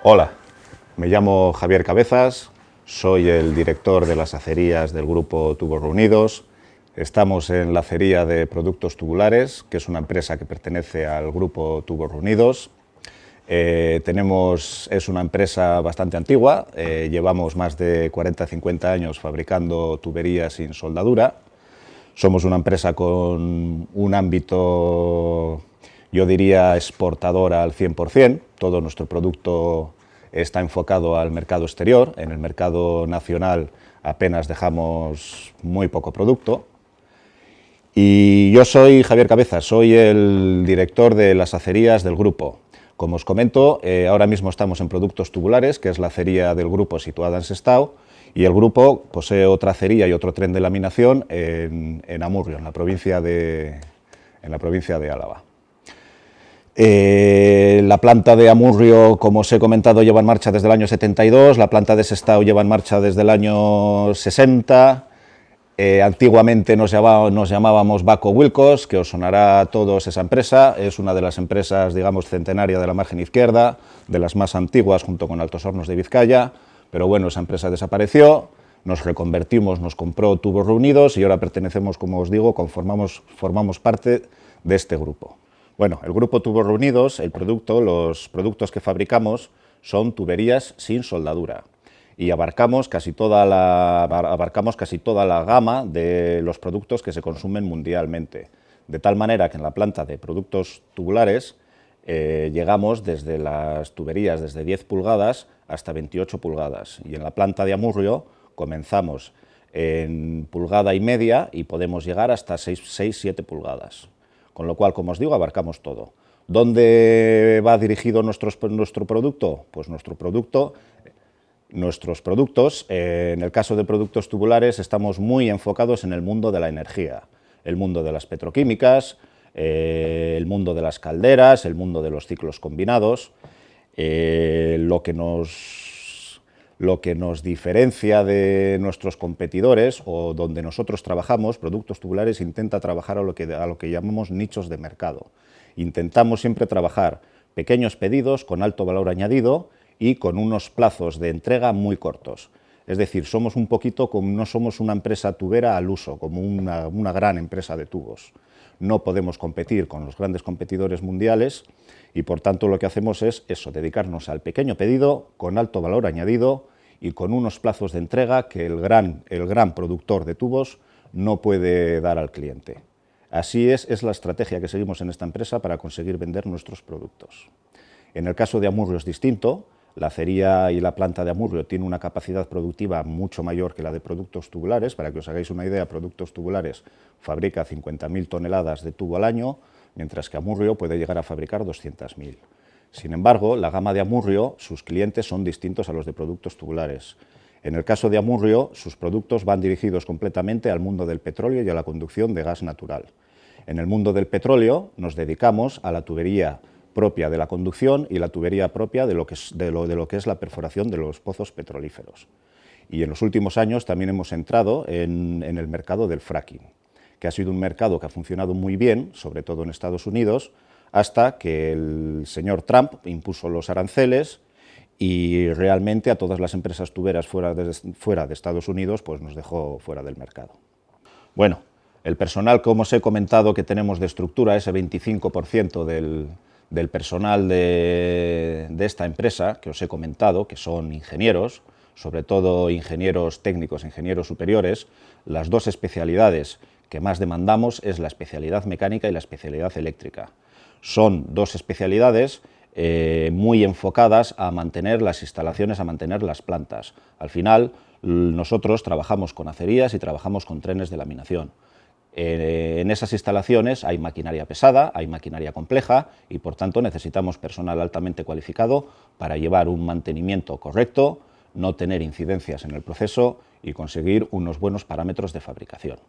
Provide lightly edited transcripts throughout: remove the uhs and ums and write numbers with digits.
Hola, me llamo Javier Cabezas, soy el director de las acerías del grupo Tubos Reunidos. Estamos en la acería de Productos Tubulares, que es una empresa que pertenece al grupo Tubos Reunidos. Es una empresa bastante antigua, llevamos más de 40-50 años fabricando tuberías sin soldadura. Somos una empresa con un ámbito, yo diría, exportadora al 100%. Todo nuestro producto está enfocado al mercado exterior. En el mercado nacional apenas dejamos muy poco producto. Y yo soy Javier Cabezas, soy el director de las acerías del grupo. Como os comento, ahora mismo estamos en Productos Tubulares, que es la acería del grupo situada en Sestao, y el grupo posee otra acería y otro tren de laminación en Amurrio, en la provincia de Álava. La planta de Amurrio, como os he comentado, lleva en marcha desde el año 72, la planta de Sestao lleva en marcha desde el año 60. Antiguamente nos llamábamos Baco Wilcos, que os sonará a todos esa empresa. Es una de las empresas, digamos, centenaria de la margen izquierda, de las más antiguas junto con Altos Hornos de Vizcaya, pero bueno, esa empresa desapareció, nos reconvertimos, nos compró Tubos Reunidos y ahora pertenecemos, como os digo, formamos parte de este grupo. Bueno, el grupo Tubos Reunidos, los productos que fabricamos son tuberías sin soldadura y abarcamos casi toda la gama de los productos que se consumen mundialmente, de tal manera que en la planta de productos tubulares llegamos desde las tuberías desde 10 pulgadas hasta 28 pulgadas y en la planta de Amurrio comenzamos en pulgada y media y podemos llegar hasta 6-7 pulgadas, con lo cual, como os digo, abarcamos todo. ¿Dónde va dirigido nuestro producto? Pues nuestros productos, en el caso de productos tubulares, estamos muy enfocados en el mundo de la energía, el mundo de las petroquímicas, el mundo de las calderas, el mundo de los ciclos combinados. Lo que nos diferencia de nuestros competidores o donde nosotros trabajamos, Productos Tubulares intenta trabajar a lo que llamamos nichos de mercado. Intentamos siempre trabajar pequeños pedidos con alto valor añadido y con unos plazos de entrega muy cortos. Es decir, no somos una empresa tubera al uso, como una gran empresa de tubos. No podemos competir con los grandes competidores mundiales y, por tanto, lo que hacemos es eso, dedicarnos al pequeño pedido con alto valor añadido y con unos plazos de entrega que el gran productor de tubos no puede dar al cliente. Así es la estrategia que seguimos en esta empresa para conseguir vender nuestros productos. En el caso de Amurrio es distinto. La acería y la planta de Amurrio tiene una capacidad productiva mucho mayor que la de Productos Tubulares. Para que os hagáis una idea, Productos Tubulares fabrica 50.000 toneladas de tubo al año, mientras que Amurrio puede llegar a fabricar 200.000. Sin embargo, la gama de Amurrio, sus clientes son distintos a los de Productos Tubulares. En el caso de Amurrio, sus productos van dirigidos completamente al mundo del petróleo y a la conducción de gas natural. En el mundo del petróleo nos dedicamos a la tubería propia de la conducción y la tubería propia de lo que es la perforación de los pozos petrolíferos. Y en los últimos años también hemos entrado en el mercado del fracking, que ha sido un mercado que ha funcionado muy bien, sobre todo en Estados Unidos, hasta que el señor Trump impuso los aranceles y realmente a todas las empresas tuberas fuera de Estados Unidos pues nos dejó fuera del mercado. Bueno, el personal, como os he comentado, que tenemos de estructura, ese 25% del personal de esta empresa, que os he comentado, que son ingenieros, sobre todo ingenieros técnicos, ingenieros superiores. Las dos especialidades que más demandamos es la especialidad mecánica y la especialidad eléctrica. Son dos especialidades muy enfocadas a mantener las instalaciones, a mantener las plantas. Al final, nosotros trabajamos con acerías y trabajamos con trenes de laminación. En esas instalaciones hay maquinaria pesada, hay maquinaria compleja y, por tanto, necesitamos personal altamente cualificado para llevar un mantenimiento correcto, no tener incidencias en el proceso y conseguir unos buenos parámetros de fabricación.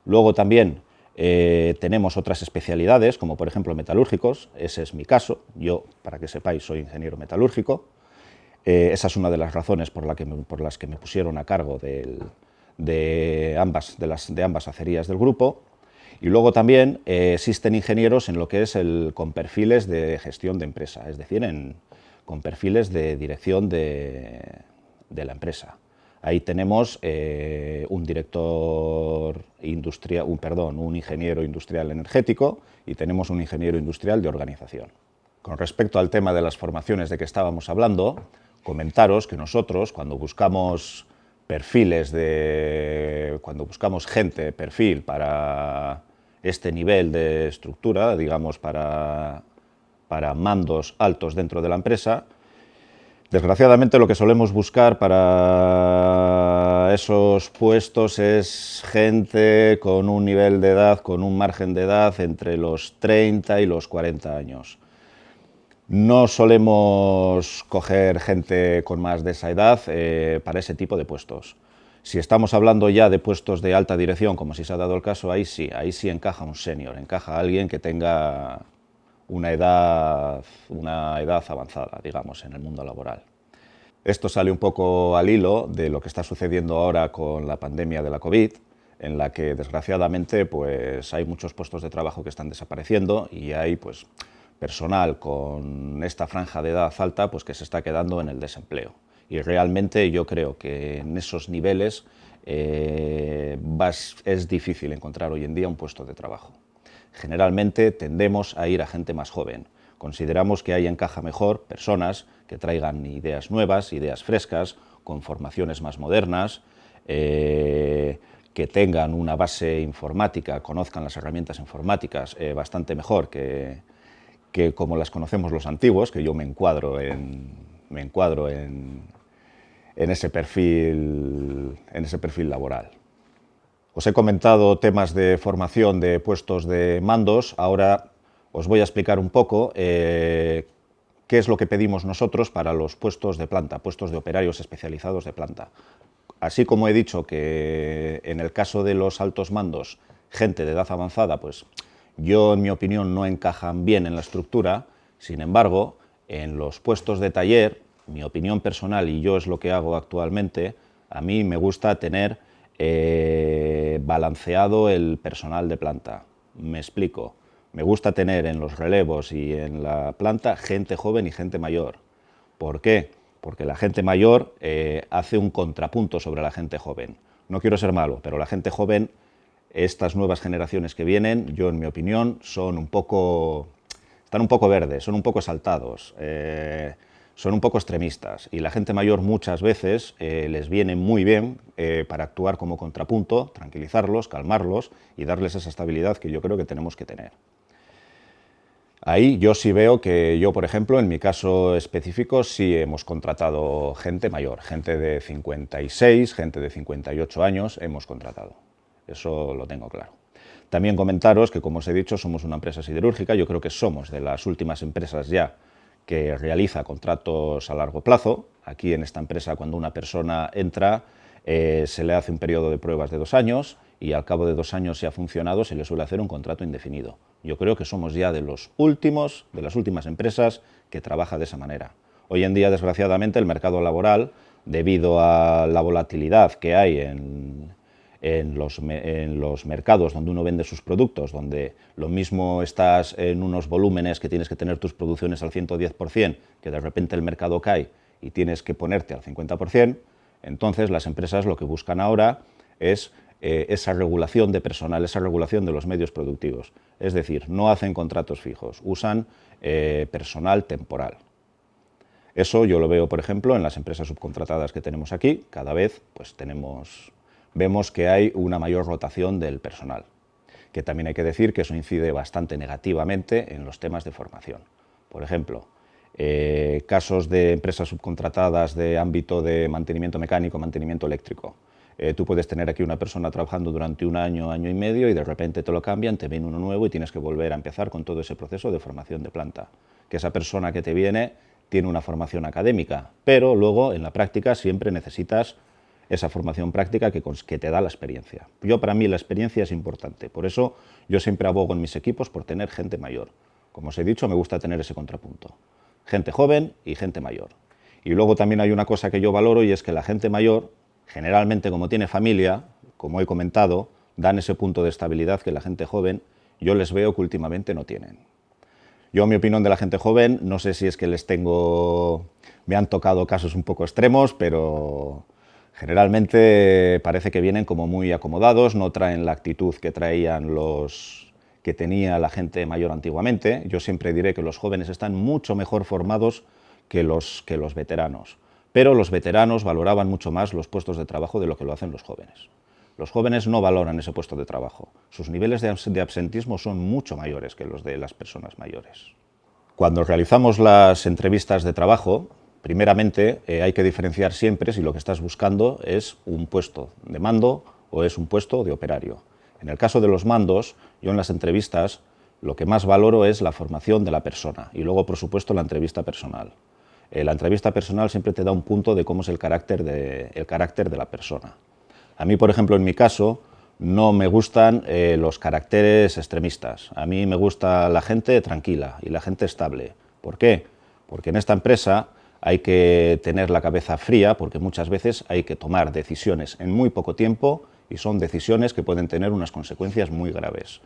Luego también tenemos otras especialidades, como por ejemplo metalúrgicos. Ese es mi caso. Yo, para que sepáis, soy ingeniero metalúrgico. Esa es una de las razones por las que me pusieron a cargo de ambas acerías del grupo. Y luego también existen ingenieros en lo que es con perfiles de gestión de empresa, es decir, con perfiles de dirección de la empresa. Ahí tenemos un director industrial, un ingeniero industrial energético y tenemos un ingeniero industrial de organización. Con respecto al tema de las formaciones de que estábamos hablando, comentaros que nosotros cuando buscamos perfiles cuando buscamos perfil para este nivel de estructura, digamos para mandos altos dentro de la empresa, desgraciadamente lo que solemos buscar para esos puestos es gente con un nivel de edad, con un margen de edad entre los 30 y los 40 años. No solemos coger gente con más de esa edad para ese tipo de puestos. Si estamos hablando ya de puestos de alta dirección, como si se ha dado el caso, ahí sí encaja un senior, encaja alguien que tenga una edad avanzada, digamos, en el mundo laboral. Esto sale un poco al hilo de lo que está sucediendo ahora con la pandemia de la COVID, en la que desgraciadamente pues, hay muchos puestos de trabajo que están desapareciendo y hay pues, personal con esta franja de edad alta pues, que se está quedando en el desempleo. Y realmente yo creo que en esos niveles es difícil encontrar hoy en día un puesto de trabajo. Generalmente tendemos a ir a gente más joven. Consideramos que ahí encaja mejor personas que traigan ideas nuevas, ideas frescas, con formaciones más modernas, que tengan una base informática, conozcan las herramientas informáticas bastante mejor que como las conocemos los antiguos, que yo me encuadro en ese perfil laboral. Os he comentado temas de formación de puestos de mandos, ahora os voy a explicar un poco qué es lo que pedimos nosotros para los puestos de planta, puestos de operarios especializados de planta. Así como he dicho que en el caso de los altos mandos, gente de edad avanzada, pues yo en mi opinión no encajan bien en la estructura, sin embargo, en los puestos de taller, mi opinión personal, y yo es lo que hago actualmente, a mí me gusta tener balanceado el personal de planta. Me explico. Me gusta tener en los relevos y en la planta gente joven y gente mayor. ¿Por qué? Porque la gente mayor hace un contrapunto sobre la gente joven. No quiero ser malo, pero la gente joven, estas nuevas generaciones que vienen, yo en mi opinión, están un poco verdes, son un poco exaltados. Son un poco extremistas y la gente mayor muchas veces les viene muy bien para actuar como contrapunto, tranquilizarlos, calmarlos y darles esa estabilidad que yo creo que tenemos que tener. Ahí yo sí veo que yo, por ejemplo, en mi caso específico, sí hemos contratado gente mayor, gente de 56, gente de 58 años hemos contratado. Eso lo tengo claro. También comentaros que, como os he dicho, somos una empresa siderúrgica, yo creo que somos de las últimas empresas ya que realiza contratos a largo plazo. Aquí en esta empresa, cuando una persona entra, se le hace un periodo de pruebas de 2 años y al cabo de 2 años, si ha funcionado, se le suele hacer un contrato indefinido. Yo creo que somos ya de las últimas empresas que trabaja de esa manera. Hoy en día, desgraciadamente, el mercado laboral, debido a la volatilidad que hay en los mercados donde uno vende sus productos, donde lo mismo estás en unos volúmenes que tienes que tener tus producciones al 110%, que de repente el mercado cae y tienes que ponerte al 50%, entonces las empresas lo que buscan ahora es esa regulación de personal, esa regulación de los medios productivos. Es decir, no hacen contratos fijos, usan personal temporal. Eso yo lo veo, por ejemplo, en las empresas subcontratadas que tenemos aquí. Cada vez pues, vemos que hay una mayor rotación del personal, que también hay que decir que eso incide bastante negativamente en los temas de formación. Por ejemplo, casos de empresas subcontratadas de ámbito de mantenimiento mecánico, mantenimiento eléctrico. Tú puedes tener aquí una persona trabajando durante un año, año y medio y de repente te lo cambian, te viene uno nuevo y tienes que volver a empezar con todo ese proceso de formación de planta. Que esa persona que te viene tiene una formación académica, pero luego en la práctica siempre necesitas esa formación práctica que te da la experiencia. Para mí la experiencia es importante, por eso yo siempre abogo en mis equipos por tener gente mayor. Como os he dicho, me gusta tener ese contrapunto. Gente joven y gente mayor. Y luego también hay una cosa que yo valoro y es que la gente mayor, generalmente como tiene familia, como he comentado, dan ese punto de estabilidad que la gente joven yo les veo que últimamente no tienen. Yo, mi opinión de la gente joven, no sé si es que me han tocado casos un poco extremos, pero generalmente parece que vienen como muy acomodados, no traen la actitud que tenía la gente mayor antiguamente. Yo siempre diré que los jóvenes están mucho mejor formados que los veteranos, pero los veteranos valoraban mucho más los puestos de trabajo de lo que lo hacen los jóvenes. Los jóvenes no valoran ese puesto de trabajo. Sus niveles de absentismo son mucho mayores que los de las personas mayores. Cuando realizamos las entrevistas de trabajo, primeramente hay que diferenciar siempre si lo que estás buscando es un puesto de mando o es un puesto de operario. En el caso de los mandos, yo en las entrevistas lo que más valoro es la formación de la persona y luego, por supuesto, la entrevista personal. La entrevista personal siempre te da un punto de cómo es el carácter de la persona. A mí, por ejemplo, en mi caso, no me gustan los caracteres extremistas. A mí me gusta la gente tranquila y la gente estable. ¿Por qué? Porque en esta empresa hay que tener la cabeza fría, porque muchas veces hay que tomar decisiones en muy poco tiempo y son decisiones que pueden tener unas consecuencias muy graves.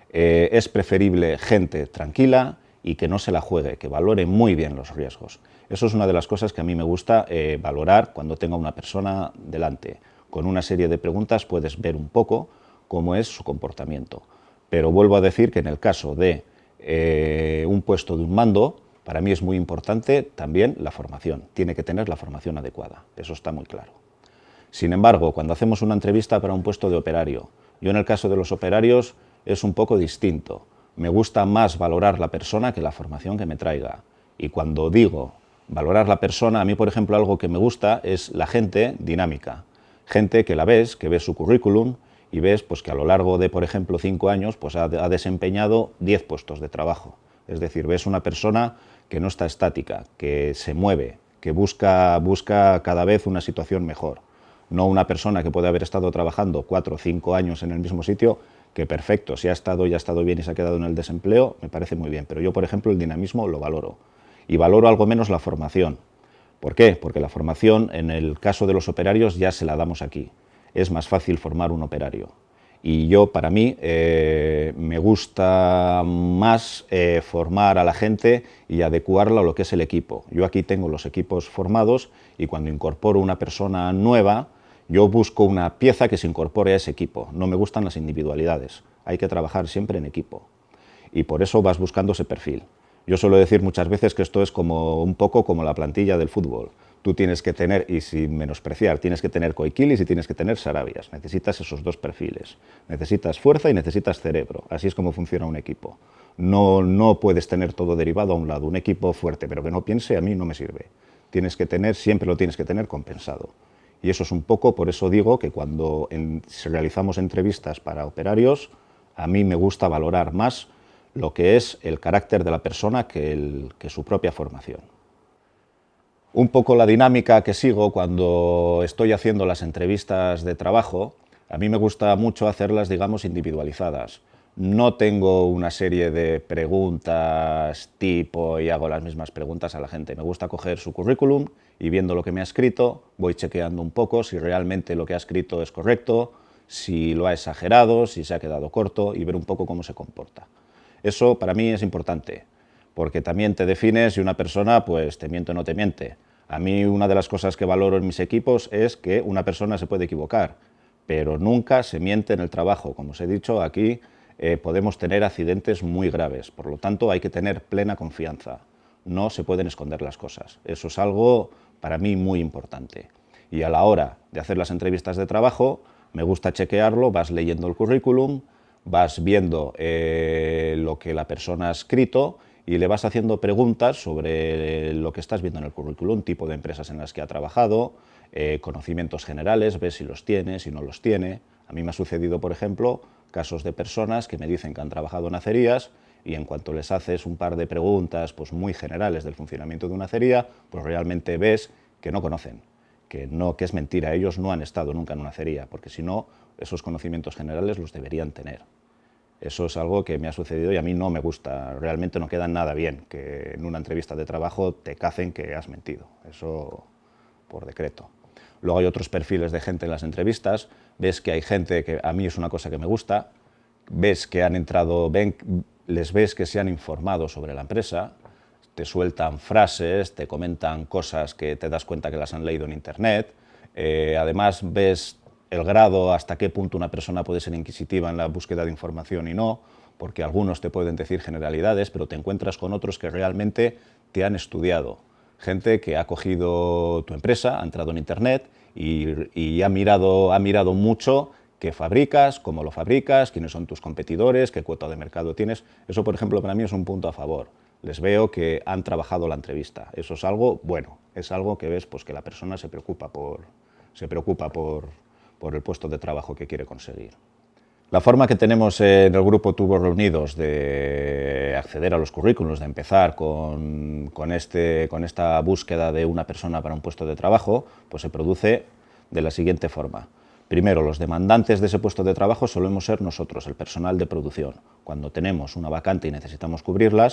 Es preferible gente tranquila y que no se la juegue, que valore muy bien los riesgos. Eso es una de las cosas que a mí me gusta valorar cuando tengo a una persona delante. Con una serie de preguntas puedes ver un poco cómo es su comportamiento. Pero vuelvo a decir que en el caso de un puesto de un mando, para mí es muy importante también la formación. Tiene que tener la formación adecuada, eso está muy claro. Sin embargo, cuando hacemos una entrevista para un puesto de operario, yo en el caso de los operarios es un poco distinto. Me gusta más valorar la persona que la formación que me traiga. Y cuando digo valorar la persona, a mí, por ejemplo, algo que me gusta es la gente dinámica. Gente que la ves, que ves su currículum y ves pues, que a lo largo de, por ejemplo, 5 años pues, ha desempeñado 10 puestos de trabajo. Es decir, ves una persona que no está estática, que se mueve, que busca cada vez una situación mejor. No una persona que puede haber estado trabajando 4 o 5 años en el mismo sitio, que perfecto, si ha estado y ha estado bien y se ha quedado en el desempleo, me parece muy bien. Pero yo, por ejemplo, el dinamismo lo valoro. Y valoro algo menos la formación. ¿Por qué? Porque la formación, en el caso de los operarios, ya se la damos aquí. Es más fácil formar un operario. Y yo, para mí, me gusta más formar a la gente y adecuarla a lo que es el equipo. Yo aquí tengo los equipos formados y cuando incorporo una persona nueva, yo busco una pieza que se incorpore a ese equipo. No me gustan las individualidades. Hay que trabajar siempre en equipo. Y por eso vas buscando ese perfil. Yo suelo decir muchas veces que esto es como un poco como la plantilla del fútbol. Tú tienes que tener, y sin menospreciar, tienes que tener Koikilis y tienes que tener Sarabias. Necesitas esos dos perfiles. Necesitas fuerza y necesitas cerebro. Así es como funciona un equipo. No puedes tener todo derivado a un lado. Un equipo fuerte, pero que no piense, a mí no me sirve. Siempre lo tienes que tener compensado. Y eso es un poco, por eso digo que cuando realizamos entrevistas para operarios, a mí me gusta valorar más lo que es el carácter de la persona que su propia formación. Un poco la dinámica que sigo cuando estoy haciendo las entrevistas de trabajo, a mí me gusta mucho hacerlas, digamos, individualizadas. No tengo una serie de preguntas tipo y hago las mismas preguntas a la gente. Me gusta coger su currículum y viendo lo que me ha escrito, voy chequeando un poco si realmente lo que ha escrito es correcto, si lo ha exagerado, si se ha quedado corto y ver un poco cómo se comporta. Eso para mí es importante, porque también te define si una persona pues, te miente o no te miente. A mí una de las cosas que valoro en mis equipos es que una persona se puede equivocar, pero nunca se miente en el trabajo. Como os he dicho, aquí podemos tener accidentes muy graves, por lo tanto hay que tener plena confianza. No se pueden esconder las cosas. Eso es algo para mí muy importante. Y a la hora de hacer las entrevistas de trabajo, me gusta chequearlo, vas leyendo el currículum, vas viendo lo que la persona ha escrito y le vas haciendo preguntas sobre lo que estás viendo en el currículum, tipo de empresas en las que ha trabajado, conocimientos generales, ves si los tiene, si no los tiene. A mí me ha sucedido, por ejemplo, casos de personas que me dicen que han trabajado en acerías y en cuanto les haces un par de preguntas pues, muy generales del funcionamiento de una acería, pues realmente ves que no conocen, que es mentira, ellos no han estado nunca en una acería, porque si no, esos conocimientos generales los deberían tener. Eso es algo que me ha sucedido y a mí no me gusta, realmente no queda nada bien que en una entrevista de trabajo te cacen que has mentido, eso por decreto. Luego hay otros perfiles de gente en las entrevistas, ves que hay gente que a mí es una cosa que me gusta, ves que han entrado, les ves que se han informado sobre la empresa, te sueltan frases, te comentan cosas que te das cuenta que las han leído en internet, además ves el grado hasta qué punto una persona puede ser inquisitiva en la búsqueda de información y no, porque algunos te pueden decir generalidades, pero te encuentras con otros que realmente te han estudiado. Gente que ha cogido tu empresa, ha entrado en internet y ha mirado mucho qué fabricas, cómo lo fabricas, quiénes son tus competidores, qué cuota de mercado tienes. Eso, por ejemplo, para mí es un punto a favor. Les veo que han trabajado la entrevista. Eso es algo bueno, es algo que ves pues, que la persona se preocupa por el puesto de trabajo que quiere conseguir. La forma que tenemos en el grupo Tubos Reunidos de acceder a los currículos, de empezar con esta búsqueda de una persona para un puesto de trabajo, pues se produce de la siguiente forma. Primero, los demandantes de ese puesto de trabajo solemos ser nosotros, el personal de producción. Cuando tenemos una vacante y necesitamos cubrirla,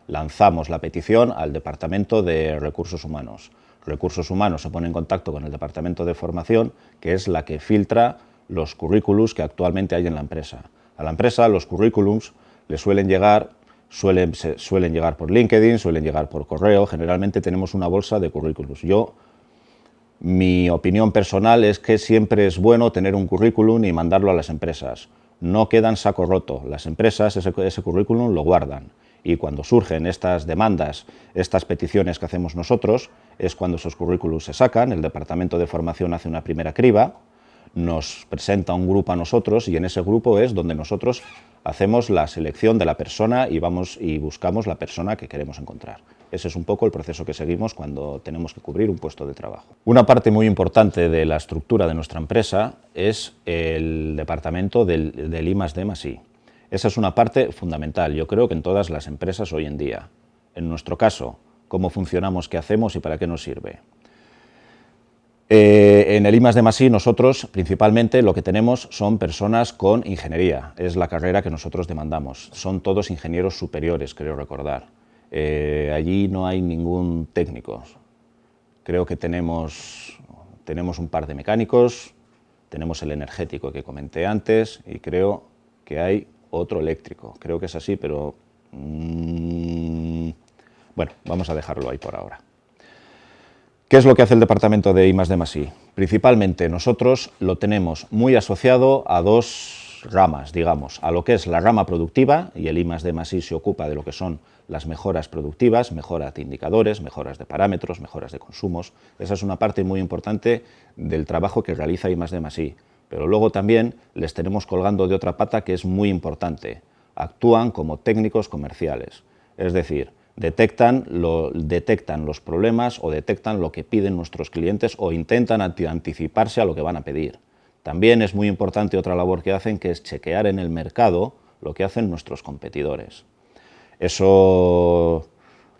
lanzamos la petición al Departamento de Recursos Humanos. Recursos Humanos se pone en contacto con el Departamento de Formación, que es la que filtra los currículums que actualmente hay en la empresa. A la empresa los currículums le suelen llegar por LinkedIn, suelen llegar por correo, generalmente tenemos una bolsa de currículums. Mi opinión personal es que siempre es bueno tener un currículum y mandarlo a las empresas. No queda en saco roto, las empresas ese currículum lo guardan y cuando surgen estas demandas, estas peticiones que hacemos nosotros, es cuando esos currículums se sacan, el Departamento de Formación hace una primera criba, nos presenta un grupo a nosotros y en ese grupo es donde nosotros hacemos la selección de la persona y vamos y buscamos la persona que queremos encontrar. Ese es un poco el proceso que seguimos cuando tenemos que cubrir un puesto de trabajo. Una parte muy importante de la estructura de nuestra empresa es el departamento del I+D+I. Esa es una parte fundamental, yo creo que en todas las empresas hoy en día. En nuestro caso, ¿cómo funcionamos, qué hacemos y para qué nos sirve? En el I+D+I nosotros principalmente lo que tenemos son personas con ingeniería, es la carrera que nosotros demandamos, son todos ingenieros superiores, creo recordar. Allí no hay ningún técnico, creo que tenemos un par de mecánicos, tenemos el energético que comenté antes y creo que hay otro eléctrico, creo que es así, pero bueno, vamos a dejarlo ahí por ahora. ¿Qué es lo que hace el departamento de I+D+I? Principalmente nosotros lo tenemos muy asociado a dos ramas, digamos, a lo que es la rama productiva, y el I+D+I se ocupa de lo que son las mejoras productivas, mejoras de indicadores, mejoras de parámetros, mejoras de consumos. Esa es una parte muy importante del trabajo que realiza I+D+I. Pero luego también les tenemos colgando de otra pata que es muy importante. Actúan como técnicos comerciales, es decir, detectan los problemas o detectan lo que piden nuestros clientes o intentan anticiparse a lo que van a pedir. También es muy importante otra labor que hacen, que es chequear en el mercado lo que hacen nuestros competidores. Eso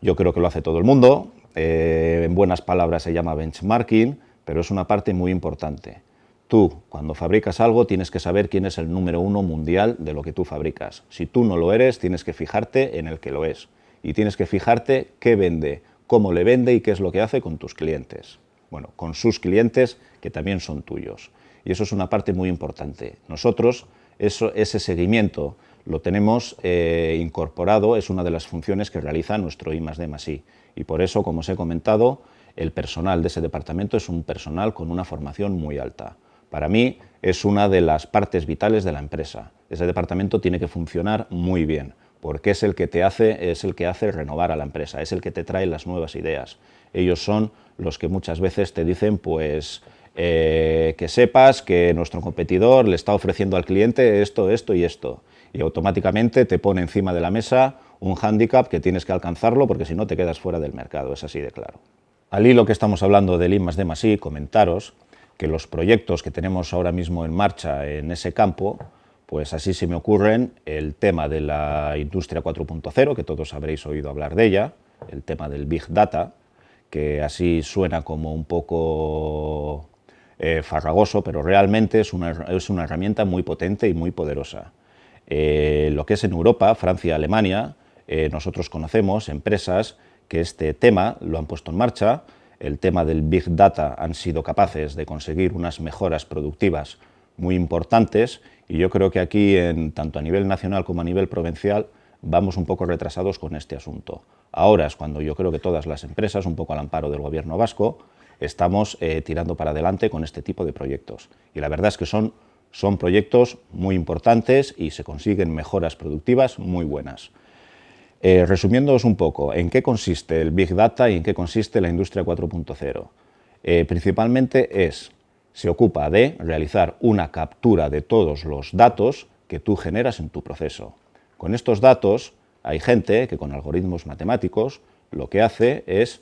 yo creo que lo hace todo el mundo, en buenas palabras se llama benchmarking, pero es una parte muy importante. Tú, cuando fabricas algo, tienes que saber quién es el número 1 mundial de lo que tú fabricas. Si tú no lo eres, tienes que fijarte en el que lo es. Y tienes que fijarte qué vende, cómo le vende y qué es lo que hace con tus clientes. Bueno, con sus clientes que también son tuyos. Y eso es una parte muy importante. Nosotros ese seguimiento lo tenemos incorporado, es una de las funciones que realiza nuestro I+D+I. Y por eso, como os he comentado, el personal de ese departamento es un personal con una formación muy alta. Para mí es una de las partes vitales de la empresa. Ese departamento tiene que funcionar muy bien, porque es el que hace renovar a la empresa, es el que te trae las nuevas ideas. Ellos son los que muchas veces te dicen, pues, que sepas que nuestro competidor le está ofreciendo al cliente esto, esto y esto, y automáticamente te pone encima de la mesa un hándicap que tienes que alcanzarlo porque si no te quedas fuera del mercado, es así de claro. Al hilo que estamos hablando del I+D+I, comentaros que los proyectos que tenemos ahora mismo en marcha en ese campo, pues así se me ocurren el tema de la industria 4.0, que todos habréis oído hablar de ella, el tema del Big Data, que así suena como un poco farragoso, pero realmente es una herramienta muy potente y muy poderosa. Lo que es en Europa, Francia, Alemania, nosotros conocemos empresas que este tema lo han puesto en marcha. El tema del Big Data han sido capaces de conseguir unas mejoras productivas muy importantes, y yo creo que aquí, tanto a nivel nacional como a nivel provincial, vamos un poco retrasados con este asunto. Ahora es cuando yo creo que todas las empresas, un poco al amparo del gobierno vasco, estamos tirando para adelante con este tipo de proyectos. Y la verdad es que son proyectos muy importantes y se consiguen mejoras productivas muy buenas. Resumiéndoos un poco, ¿en qué consiste el Big Data y en qué consiste la industria 4.0? Principalmente se ocupa de realizar una captura de todos los datos que tú generas en tu proceso. Con estos datos hay gente que con algoritmos matemáticos lo que hace es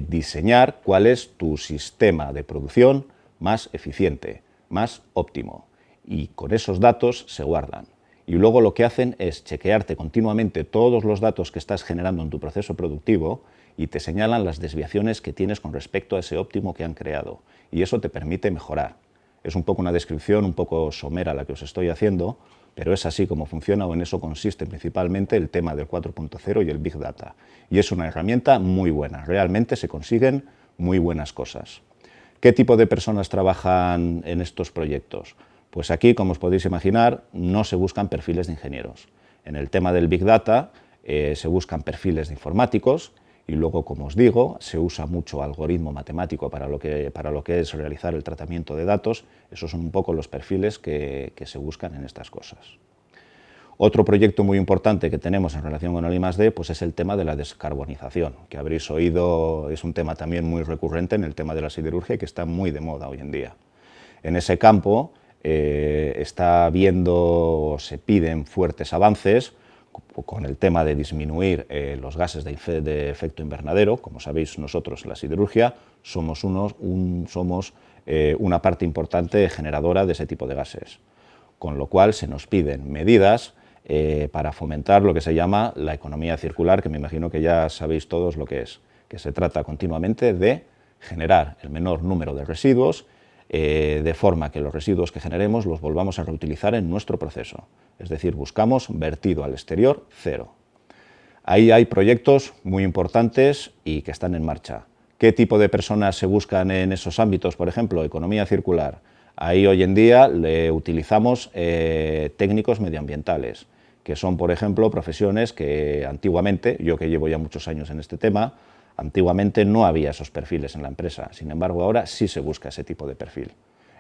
diseñar cuál es tu sistema de producción más eficiente, más óptimo, y con esos datos se guardan. Y luego lo que hacen es chequearte continuamente todos los datos que estás generando en tu proceso productivo y te señalan las desviaciones que tienes con respecto a ese óptimo que han creado. Y eso te permite mejorar. Es un poco una descripción un poco somera la que os estoy haciendo, pero es así como funciona, o en eso consiste principalmente el tema del 4.0 y el Big Data. Y es una herramienta muy buena, realmente se consiguen muy buenas cosas. ¿Qué tipo de personas trabajan en estos proyectos? Pues aquí, como os podéis imaginar, no se buscan perfiles de ingenieros. En el tema del Big Data se buscan perfiles de informáticos y luego, como os digo, se usa mucho algoritmo matemático para lo que es realizar el tratamiento de datos. Esos son un poco los perfiles que se buscan en estas cosas. Otro proyecto muy importante que tenemos en relación con el I+D pues es el tema de la descarbonización, que habréis oído, es un tema también muy recurrente en el tema de la siderurgia y que está muy de moda hoy en día. En ese campo se piden fuertes avances con el tema de disminuir los gases de efecto invernadero. Como sabéis, nosotros en la siderurgia somos una parte importante generadora de ese tipo de gases, con lo cual se nos piden medidas para fomentar lo que se llama la economía circular, que me imagino que ya sabéis todos lo que es, que se trata continuamente de generar el menor número de residuos, de forma que los residuos que generemos los volvamos a reutilizar en nuestro proceso. Es decir, buscamos vertido al exterior cero. Ahí hay proyectos muy importantes y que están en marcha. ¿Qué tipo de personas se buscan en esos ámbitos? Por ejemplo, economía circular. Ahí hoy en día utilizamos técnicos medioambientales, que son, por ejemplo, profesiones que antiguamente, yo que llevo ya muchos años en este tema, antiguamente no había esos perfiles en la empresa. Sin embargo, ahora sí se busca ese tipo de perfil.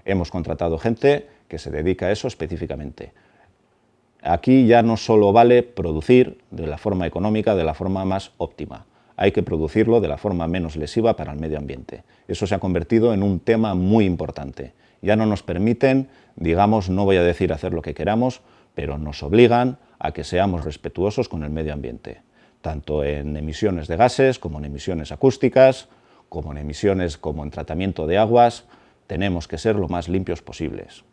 Hemos contratado gente que se dedica a eso específicamente. Aquí ya no solo vale producir de la forma económica, de la forma más óptima. Hay que producirlo de la forma menos lesiva para el medio ambiente. Eso se ha convertido en un tema muy importante. Ya no nos permiten, digamos, no voy a decir hacer lo que queramos, pero nos obligan a que seamos respetuosos con el medio ambiente, tanto en emisiones de gases, como en emisiones acústicas, como en tratamiento de aguas. Tenemos que ser lo más limpios posibles.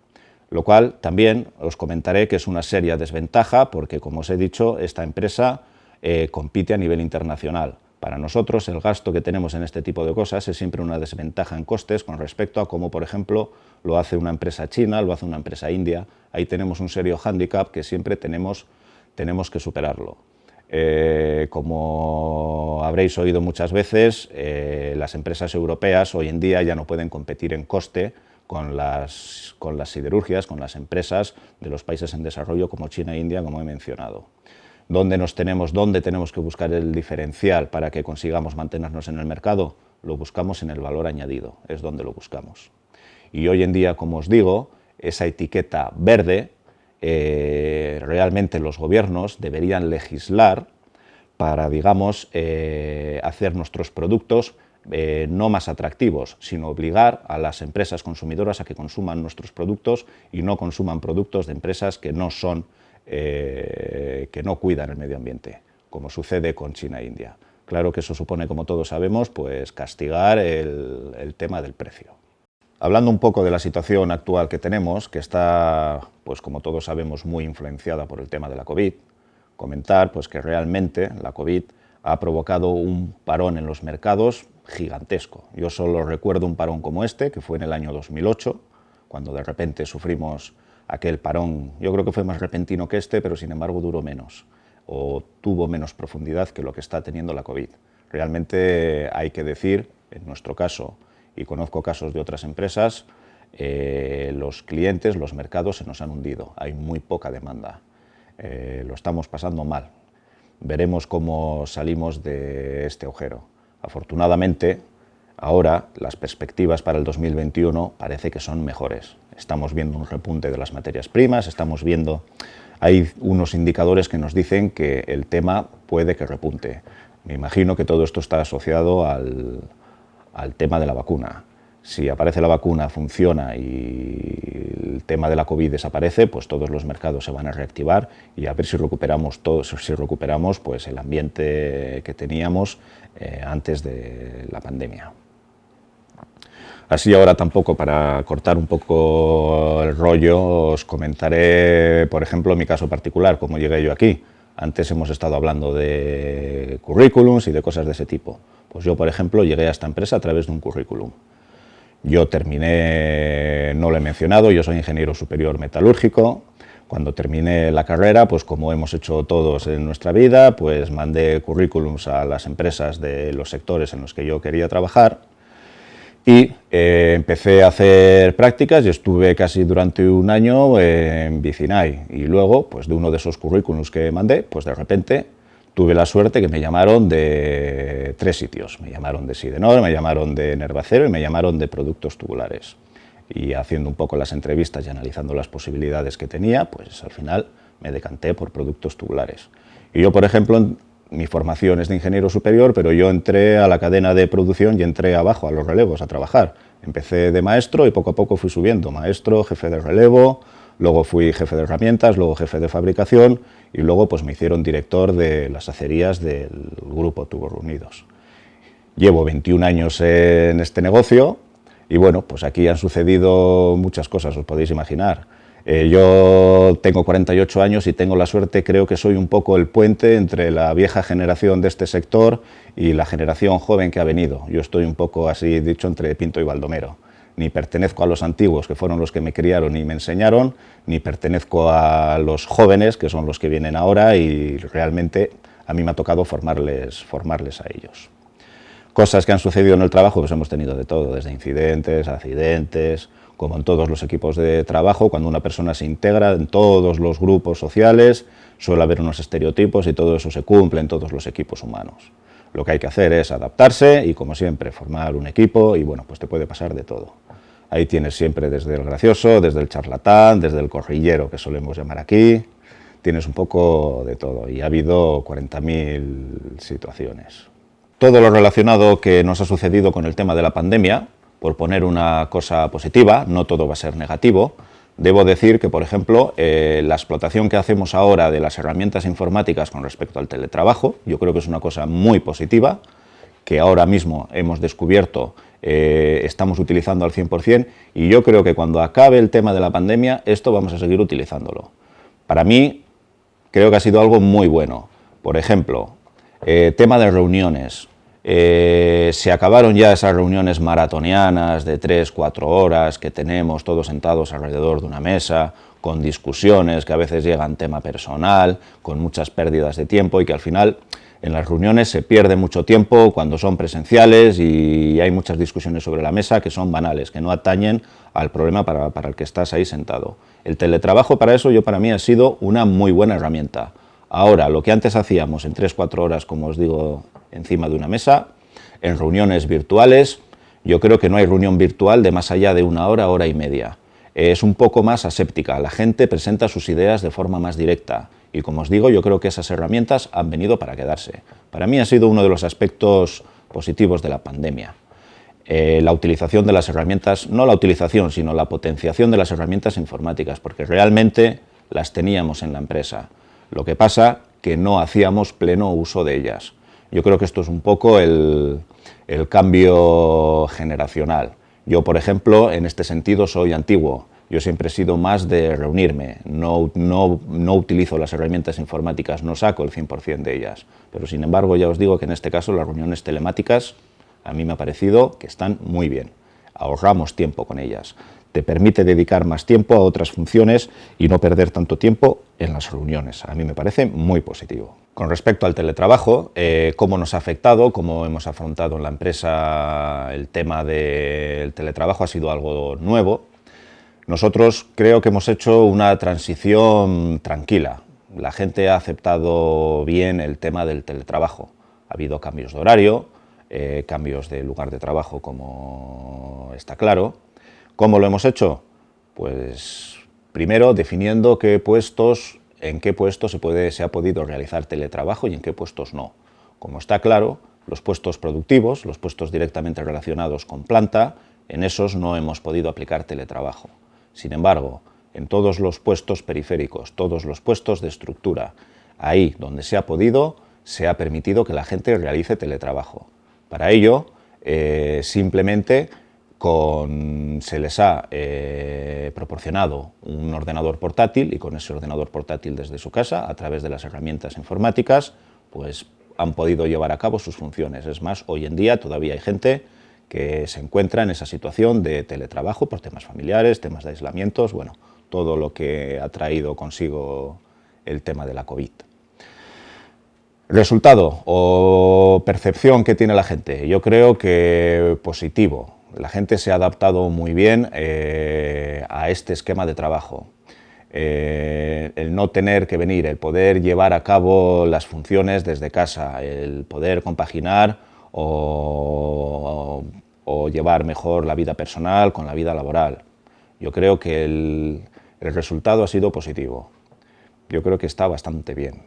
Lo cual también os comentaré que es una seria desventaja porque, como os he dicho, esta empresa compite a nivel internacional. Para nosotros el gasto que tenemos en este tipo de cosas es siempre una desventaja en costes con respecto a cómo, por ejemplo, lo hace una empresa china, lo hace una empresa india. Ahí tenemos un serio hándicap que siempre tenemos que superarlo. Como habréis oído muchas veces, las empresas europeas hoy en día ya no pueden competir en coste con las siderurgias, con las empresas de los países en desarrollo como China e India, como he mencionado. ¿Dónde tenemos que buscar el diferencial para que consigamos mantenernos en el mercado? Lo buscamos en el valor añadido, es donde lo buscamos. Y hoy en día, como os digo, esa etiqueta verde, realmente los gobiernos deberían legislar para, digamos, hacer nuestros productos no más atractivos, sino obligar a las empresas consumidoras a que consuman nuestros productos y no consuman productos de empresas que no cuidan el medio ambiente, como sucede con China e India. Claro que eso supone, como todos sabemos, pues castigar el tema del precio. Hablando un poco de la situación actual que tenemos, que está, pues como todos sabemos, muy influenciada por el tema de la COVID, comentar pues que realmente la COVID ha provocado un parón en los mercados gigantesco. Yo solo recuerdo un parón como este, que fue en el año 2008, cuando de repente sufrimos aquel parón. Yo creo que fue más repentino que este, pero sin embargo duró menos, o tuvo menos profundidad que lo que está teniendo la COVID. Realmente hay que decir, en nuestro caso, y conozco casos de otras empresas, Los clientes, los mercados se nos han hundido, hay muy poca demanda, lo estamos pasando mal. Veremos cómo salimos de este agujero. Afortunadamente, ahora las perspectivas para el 2021 parece que son mejores. Estamos viendo un repunte de las materias primas, hay unos indicadores que nos dicen que el tema puede que repunte. Me imagino que todo esto está asociado al tema de la vacuna. Si aparece la vacuna, funciona y el tema de la COVID desaparece, pues todos los mercados se van a reactivar y a ver si recuperamos pues el ambiente que teníamos antes de la pandemia. Así ahora tampoco, para cortar un poco el rollo, os comentaré, por ejemplo, mi caso particular, cómo llegué yo aquí. Antes hemos estado hablando de currículums y de cosas de ese tipo. Pues yo, por ejemplo, llegué a esta empresa a través de un currículum. Yo terminé, no lo he mencionado, yo soy ingeniero superior metalúrgico. Cuando terminé la carrera, pues como hemos hecho todos en nuestra vida, pues mandé currículums a las empresas de los sectores en los que yo quería trabajar y empecé a hacer prácticas y estuve casi durante un año en Vicinay. Y luego, pues de uno de esos currículums que mandé, pues de repente tuve la suerte que me llamaron de 3 sitios. Me llamaron de Sidenor, me llamaron de Nervacero y me llamaron de Productos Tubulares. Y haciendo un poco las entrevistas y analizando las posibilidades que tenía, pues al final me decanté por Productos Tubulares. Y yo, por ejemplo, mi formación es de ingeniero superior, pero yo entré a la cadena de producción y entré abajo, a los relevos, a trabajar. Empecé de maestro y poco a poco fui subiendo. Maestro, jefe de relevo, luego fui jefe de herramientas, luego jefe de fabricación y luego pues me hicieron director de las acerías del grupo Tubos Reunidos. Llevo 21 años en este negocio y bueno, pues aquí han sucedido muchas cosas, os podéis imaginar. Yo tengo 48 años y tengo la suerte, creo que soy un poco el puente entre la vieja generación de este sector y la generación joven que ha venido. Yo estoy un poco así dicho entre Pinto y Baldomero. Ni pertenezco a los antiguos, que fueron los que me criaron y me enseñaron, ni pertenezco a los jóvenes, que son los que vienen ahora, y realmente a mí me ha tocado formarles a ellos. Cosas que han sucedido en el trabajo, pues hemos tenido de todo, desde incidentes, accidentes, como en todos los equipos de trabajo. Cuando una persona se integra en todos los grupos sociales, suele haber unos estereotipos y todo eso se cumple en todos los equipos humanos. Lo que hay que hacer es adaptarse y, como siempre, formar un equipo y, bueno, pues te puede pasar de todo. Ahí tienes siempre desde el gracioso, desde el charlatán, desde el corrillero, que solemos llamar aquí. Tienes un poco de todo y ha habido 40.000 situaciones. Todo lo relacionado que nos ha sucedido con el tema de la pandemia, por poner una cosa positiva, no todo va a ser negativo. Debo decir que, por ejemplo, la explotación que hacemos ahora de las herramientas informáticas con respecto al teletrabajo, yo creo que es una cosa muy positiva, que ahora mismo hemos descubierto, estamos utilizando al 100%, y yo creo que cuando acabe el tema de la pandemia, esto vamos a seguir utilizándolo. Para mí, creo que ha sido algo muy bueno. Por ejemplo, tema de reuniones. Se acabaron ya esas reuniones maratonianas de 3-4 horas que tenemos todos sentados alrededor de una mesa, con discusiones que a veces llegan tema personal, con muchas pérdidas de tiempo y que al final en las reuniones se pierde mucho tiempo cuando son presenciales y hay muchas discusiones sobre la mesa que son banales, que no atañen al problema para el que estás ahí sentado. El teletrabajo para mí ha sido una muy buena herramienta. Ahora, lo que antes hacíamos en 3-4 horas, como os digo, encima de una mesa, en reuniones virtuales, yo creo que no hay reunión virtual de más allá de 1 hora, hora y media. Es un poco más aséptica, la gente presenta sus ideas de forma más directa y, como os digo, yo creo que esas herramientas han venido para quedarse. Para mí ha sido uno de los aspectos positivos de la pandemia. La utilización de las herramientas, no la utilización, sino la potenciación de las herramientas informáticas, porque realmente las teníamos en la empresa. Lo que pasa que no hacíamos pleno uso de ellas. Yo creo que esto es un poco el cambio generacional. Yo, por ejemplo, en este sentido soy antiguo. Yo siempre he sido más de reunirme, no utilizo las herramientas informáticas, no saco el 100% de ellas. Pero, sin embargo, ya os digo que en este caso las reuniones telemáticas a mí me ha parecido que están muy bien. Ahorramos tiempo con ellas. Te permite dedicar más tiempo a otras funciones y no perder tanto tiempo en las reuniones. A mí me parece muy positivo. Con respecto al teletrabajo, cómo nos ha afectado, cómo hemos afrontado en la empresa el tema del teletrabajo, ha sido algo nuevo. Nosotros creo que hemos hecho una transición tranquila. La gente ha aceptado bien el tema del teletrabajo. Ha habido cambios de horario, cambios de lugar de trabajo, como está claro. ¿Cómo lo hemos hecho? Pues primero definiendo en qué puestos se ha podido realizar teletrabajo y en qué puestos no. Como está claro, los puestos productivos, los puestos directamente relacionados con planta, en esos no hemos podido aplicar teletrabajo. Sin embargo, en todos los puestos periféricos, todos los puestos de estructura, ahí donde se ha podido, se ha permitido que la gente realice teletrabajo. Para ello, simplemente se les ha proporcionado un ordenador portátil y con ese ordenador portátil desde su casa, a través de las herramientas informáticas, pues han podido llevar a cabo sus funciones. Es más, hoy en día todavía hay gente que se encuentra en esa situación de teletrabajo por temas familiares, temas de aislamientos, bueno, todo lo que ha traído consigo el tema de la COVID. Resultado o percepción que tiene la gente, yo creo que positivo. La gente se ha adaptado muy bien a este esquema de trabajo. El no tener que venir, el poder llevar a cabo las funciones desde casa, el poder compaginar o llevar mejor la vida personal con la vida laboral. Yo creo que el resultado ha sido positivo. Yo creo que está bastante bien.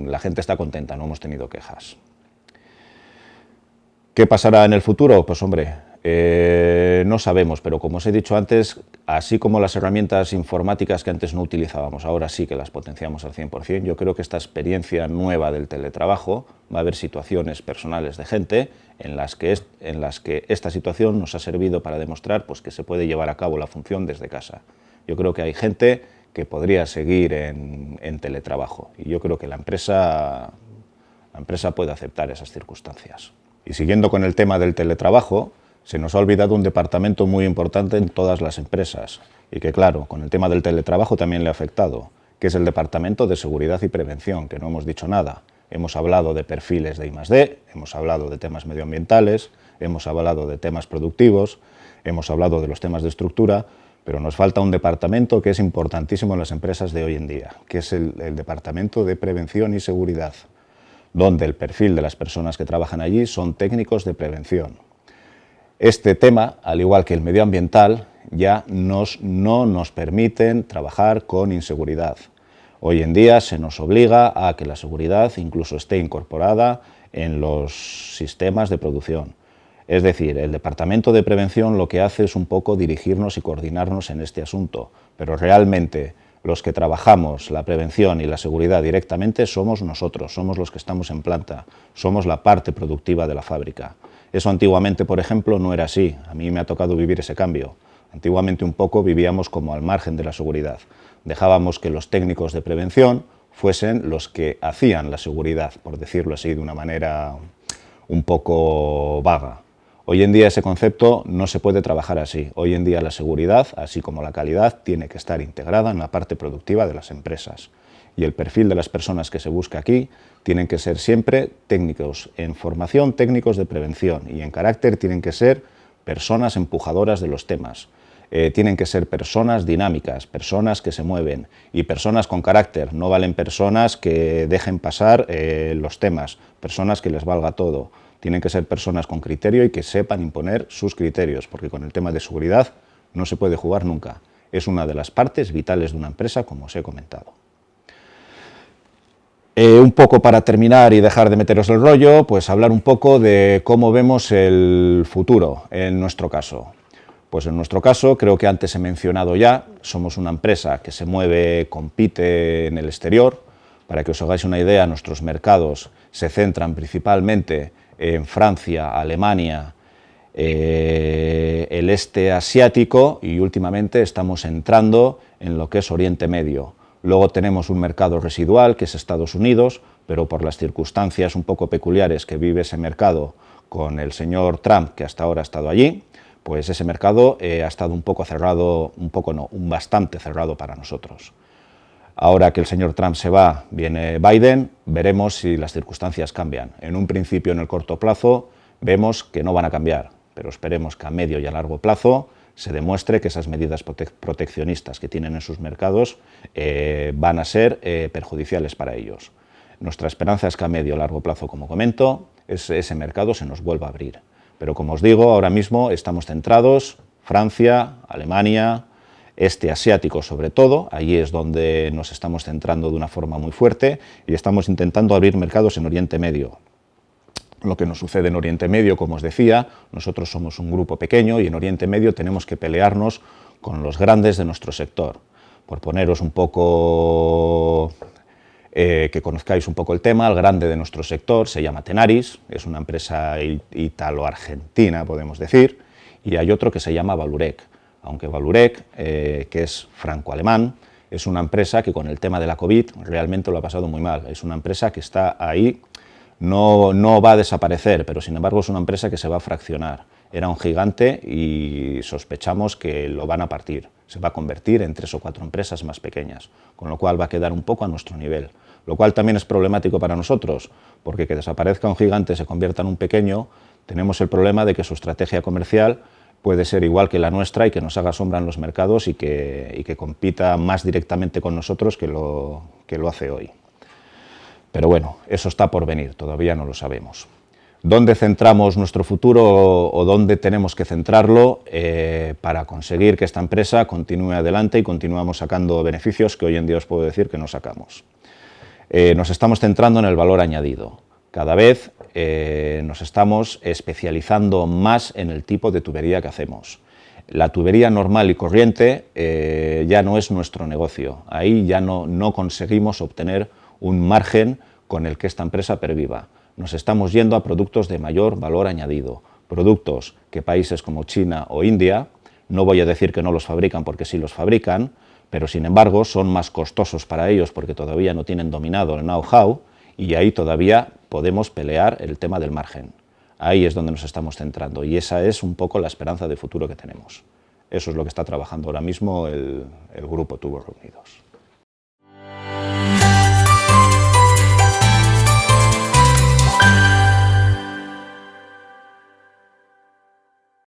La gente está contenta, no hemos tenido quejas. ¿Qué pasará en el futuro? Pues hombre, no sabemos, pero como os he dicho antes, así como las herramientas informáticas que antes no utilizábamos, ahora sí que las potenciamos al 100%, yo creo que esta experiencia nueva del teletrabajo va a haber situaciones personales de gente en las que esta situación nos ha servido para demostrar pues, que se puede llevar a cabo la función desde casa. Yo creo que hay gente que podría seguir en teletrabajo y yo creo que la empresa puede aceptar esas circunstancias. Y siguiendo con el tema del teletrabajo, se nos ha olvidado un departamento muy importante en todas las empresas y que, claro, con el tema del teletrabajo también le ha afectado, que es el Departamento de Seguridad y Prevención, que no hemos dicho nada. Hemos hablado de perfiles de I+D, hemos hablado de temas medioambientales, hemos hablado de temas productivos, hemos hablado de los temas de estructura, pero nos falta un departamento que es importantísimo en las empresas de hoy en día, que es el Departamento de Prevención y Seguridad, donde el perfil de las personas que trabajan allí son técnicos de prevención. Este tema, al igual que el medioambiental, ya no nos permiten trabajar con inseguridad. Hoy en día se nos obliga a que la seguridad incluso esté incorporada en los sistemas de producción. Es decir, el Departamento de Prevención lo que hace es un poco dirigirnos y coordinarnos en este asunto, pero realmente los que trabajamos la prevención y la seguridad directamente somos nosotros, somos los que estamos en planta, somos la parte productiva de la fábrica. Eso antiguamente, por ejemplo, no era así. A mí me ha tocado vivir ese cambio. Antiguamente un poco vivíamos como al margen de la seguridad. Dejábamos que los técnicos de prevención fuesen los que hacían la seguridad, por decirlo así, de una manera un poco vaga. Hoy en día ese concepto no se puede trabajar así. Hoy en día la seguridad, así como la calidad, tiene que estar integrada en la parte productiva de las empresas. Y el perfil de las personas que se busca aquí tienen que ser siempre técnicos en formación, técnicos de prevención, y en carácter tienen que ser personas empujadoras de los temas. Tienen que ser personas dinámicas, personas que se mueven y personas con carácter. No valen personas que dejen pasar los temas, personas que les valga todo. Tienen que ser personas con criterio y que sepan imponer sus criterios, porque con el tema de seguridad no se puede jugar nunca. Es una de las partes vitales de una empresa, como os he comentado. Un poco para terminar y dejar de meteros el rollo, pues hablar un poco de cómo vemos el futuro en nuestro caso. Pues en nuestro caso, creo que antes he mencionado ya, somos una empresa que se mueve, compite en el exterior. Para que os hagáis una idea, nuestros mercados se centran principalmente en Francia, Alemania, el este asiático y últimamente estamos entrando en lo que es Oriente Medio. Luego tenemos un mercado residual que es Estados Unidos, pero por las circunstancias un poco peculiares que vive ese mercado con el señor Trump, que hasta ahora ha estado allí, pues ese mercado ha estado un poco cerrado, bastante cerrado para nosotros. Ahora que el señor Trump se va, viene Biden, veremos si las circunstancias cambian. En un principio, en el corto plazo, vemos que no van a cambiar, pero esperemos que a medio y a largo plazo se demuestre que esas medidas proteccionistas que tienen en sus mercados van a ser perjudiciales para ellos. Nuestra esperanza es que a medio o largo plazo, como comento, ese mercado se nos vuelva a abrir. Pero como os digo, ahora mismo estamos centrados, Francia, Alemania, este asiático sobre todo, allí es donde nos estamos centrando de una forma muy fuerte y estamos intentando abrir mercados en Oriente Medio. Lo que nos sucede en Oriente Medio, como os decía, nosotros somos un grupo pequeño y en Oriente Medio tenemos que pelearnos con los grandes de nuestro sector. Por poneros un poco, que conozcáis un poco el tema, el grande de nuestro sector se llama Tenaris, es una empresa italo-argentina, podemos decir, y hay otro que se llama Vallourec, aunque Vallourec, que es franco-alemán, es una empresa que con el tema de la COVID realmente lo ha pasado muy mal, es una empresa que está ahí. No va a desaparecer, pero sin embargo es una empresa que se va a fraccionar. Era un gigante y sospechamos que lo van a partir. Se va a convertir en 3 o 4 empresas más pequeñas, con lo cual va a quedar un poco a nuestro nivel. Lo cual también es problemático para nosotros, porque que desaparezca un gigante y se convierta en un pequeño, tenemos el problema de que su estrategia comercial puede ser igual que la nuestra y que nos haga sombra en los mercados y que compita más directamente con nosotros que lo hace hoy. Pero bueno, eso está por venir, todavía no lo sabemos. ¿Dónde centramos nuestro futuro o dónde tenemos que centrarlo para conseguir que esta empresa continúe adelante y continuemos sacando beneficios que hoy en día os puedo decir que no sacamos? Nos estamos centrando en el valor añadido. Cada vez nos estamos especializando más en el tipo de tubería que hacemos. La tubería normal y corriente ya no es nuestro negocio. Ahí ya no conseguimos obtener un margen con el que esta empresa perviva. Nos estamos yendo a productos de mayor valor añadido, productos que países como China o India, no voy a decir que no los fabrican porque sí los fabrican, pero sin embargo son más costosos para ellos porque todavía no tienen dominado el know-how y ahí todavía podemos pelear el tema del margen. Ahí es donde nos estamos centrando y esa es un poco la esperanza de futuro que tenemos. Eso es lo que está trabajando ahora mismo el Grupo Tubos Reunidos.